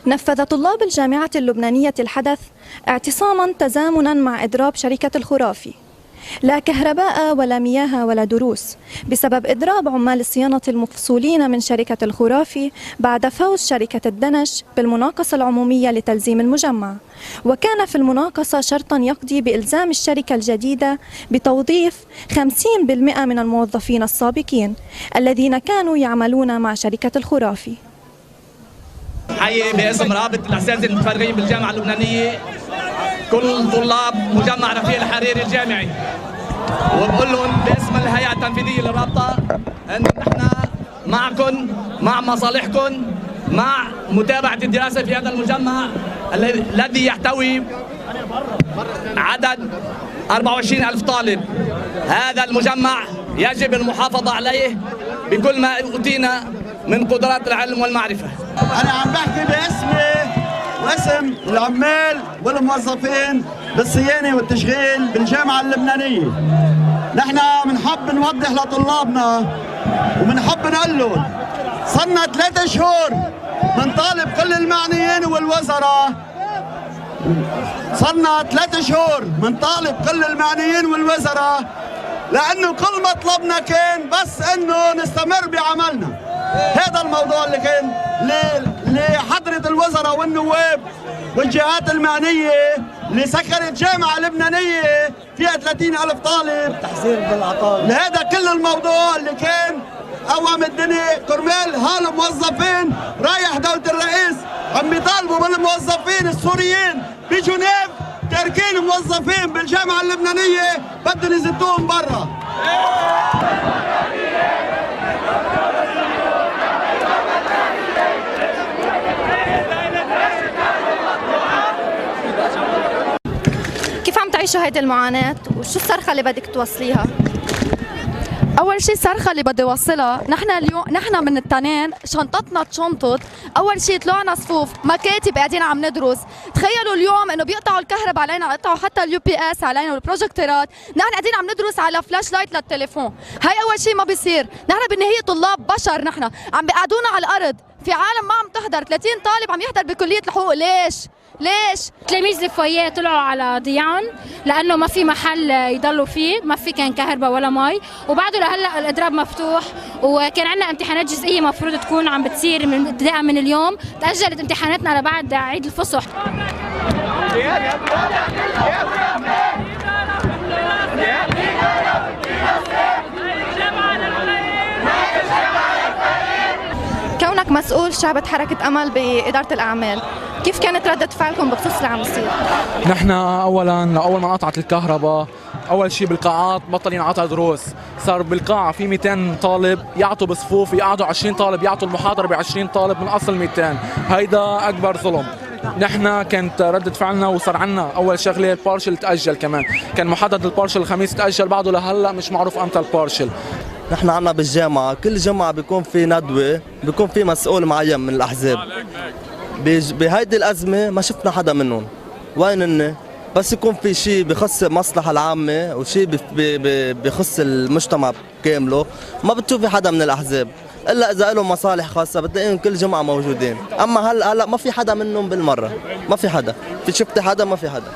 نفذ طلاب الجامعة اللبنانية الحدث اعتصاما تزامنا مع إضراب شركة الخرافي. لا كهرباء ولا مياه ولا دروس بسبب إضراب عمال الصيانة المفصولين من شركة الخرافي بعد فوز شركة الدنش بالمناقصة العمومية لتلزيم المجمع. وكان في المناقصة شرطا يقضي بإلزام الشركة الجديدة بتوظيف 50% من الموظفين السابقين الذين كانوا يعملون مع شركة الخرافي. حي باسم رابط الأساتذة المتفرغين بالجامعة اللبنانية كل طلاب مجمع رفيق الحريري الجامعي، وبقول لهم باسم الهيئة التنفيذية للرابطة أن نحن معكم، مع مصالحكم، مع متابعة الدراسة في هذا المجمع الذي يحتوي عدد 24,000 طالب. هذا المجمع يجب المحافظة عليه بكل ما أوتينا من قدرات العلم والمعرفة. أنا عم بحكي باسمي واسم العمال والموظفين بالصيانة والتشغيل بالجامعة اللبنانية. نحن بنحب نوضح لطلابنا وبنحب نقول لهم صرنا 3 شهور بنطالب كل المعنيين والوزراء، صرنا 3 شهور بنطالب كل المعنيين والوزراء لأنه كل مطلبنا كان بس إنه نستمر بعملنا. هذا الموضوع اللي كان لحضرة الوزراء والنواب والجهات المعنية اللي سكرت جامعة لبنانية فيها 30,000 طالب تحذير بالعطاء. لهذا كل الموضوع اللي كان قوم الدنيا كرمال هالموظفين رايح دولة الرئيس عم بيطالبوا بالموظفين السوريين بجنيف تاركين موظفين بالجامعة اللبنانية بدهم يزتوهم برا. كيف عم تعيشوا هيدي المعاناة وشو الصرخة اللي بدك توصليها؟ اول شيء الصرخه اللي بدي اوصلها، نحن من التنين شنطتنا تشنطت. اول شيء طلعنا صفوف مكاتب قاعدين عم ندرس. تخيلوا اليوم انه بيقطعوا الكهرباء علينا، قطعوا حتى اليو بي اس علينا والبروجكتورات، نحن قاعدين عم ندرس على فلاش لايت للتليفون. هاي اول شيء ما بيصير. نحن بالنهايه طلاب بشر، نحن عم بيقعدونا على الارض، في عالم ما عم تحضر، 30 طالب عم يحضر بكليه الحقوق. ليش؟ تلاميذ الفوييه طلعوا على ضيان لانه ما في محل يضلوا فيه، ما في كان كهرباء ولا مي، وبعده لهلا الاضراب مفتوح، وكان عندنا امتحانات جزئيه مفروض تكون عم بتصير من ابتداء من اليوم، تاجلت امتحاناتنا لبعد عيد الفصح. كونك مسؤول شعبة حركة أمل بإدارة الأعمال، كيف كانت ردة فعلكم بخصوص اللي عم يصير؟ نحن أول ما انقطعت الكهرباء أول شيء بالقاعات بطل ينعطى دروس، صار بالقاعة في 200 طالب يعطوا بصفوف، يقعدوا 20 طالب يعطوا المحاضرة ب20 طالب من أصل 200. هيدا أكبر ظلم. نحن كانت ردة فعلنا وصار عنا أول شغلة البارشل تأجل، كمان كان محدد البارشل الخميس تأجل، بعده لهلا مش معروف أمتى البارشل. نحن عنا بالجامعة كل جمعة بيكون في ندوة، بيكون في مسؤول معين من الأحزاب. بهيدي الأزمة ما شفنا حدا منهم، وين هن؟ بس يكون في شيء بخص المصلحة العامة وشيء بخص المجتمع كامله، ما بتشوفي حدا من الأحزاب إلا إذا لهم مصالح خاصة بتلاقيهم كل جمعة موجودين. أما هلا ما في حدا منهم بالمرة، ما في حدا. في شفتي حدا؟ ما في حدا.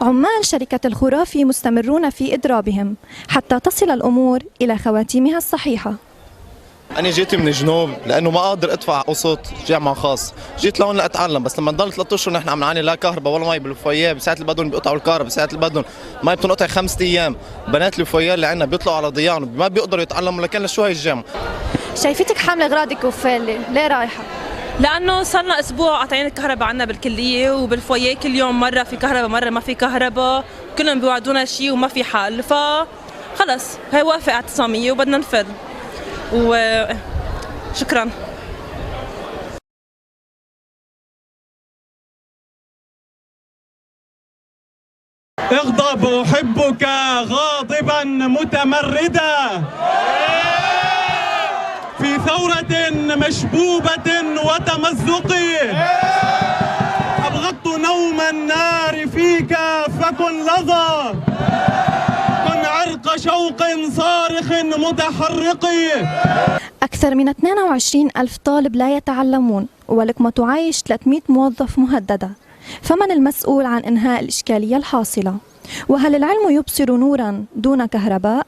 عمال شركة الخرافي مستمرون في إضرابهم حتى تصل الأمور إلى خواتيمها الصحيحة. أنا جيت من الجنوب لأنه ما أقدر أدفع قسط جامعة خاص، جيت لهون لأتعلم، بس لما نضل 3 أشهر نحن عم نعاني لا كهرباء ولا مي بالفوييه، بساعة اللي بدهم بيقطعوا الكهرباء، بساعة اللي بدهم مي بتنقطع 5 أيام، بنات الفوييه اللي عندنا بيطلعوا على ضيان ما بيقدروا يتعلموا، لكن لشو هي الجامعة؟ شايفتك حاملة أغراضك وفالة، ليه رايحة؟ لأنه صرنا أسبوع قاطعين الكهرباء عنا بالكلية وبالفوييه، كل يوم مرة في كهرباء مرة ما في كهرباء، كلهم بيوعدونا شيء وما في حل، فخلص هي وافقة اعتصامية وبدنا نفل. وشكرا. اغضب أحبك غاضبا متمردا في ثورة مشبوبة وتمزق، أبغضت نوم النار فيك فكن لظى، كن عرق شوق صارخ متحرق. أكثر من 22 ألف طالب لا يتعلمون، ولكما تعايش 300 موظف مهددة. فمن المسؤول عن إنهاء الإشكالية الحاصلة؟ وهل العلم يبصر نورا دون كهرباء؟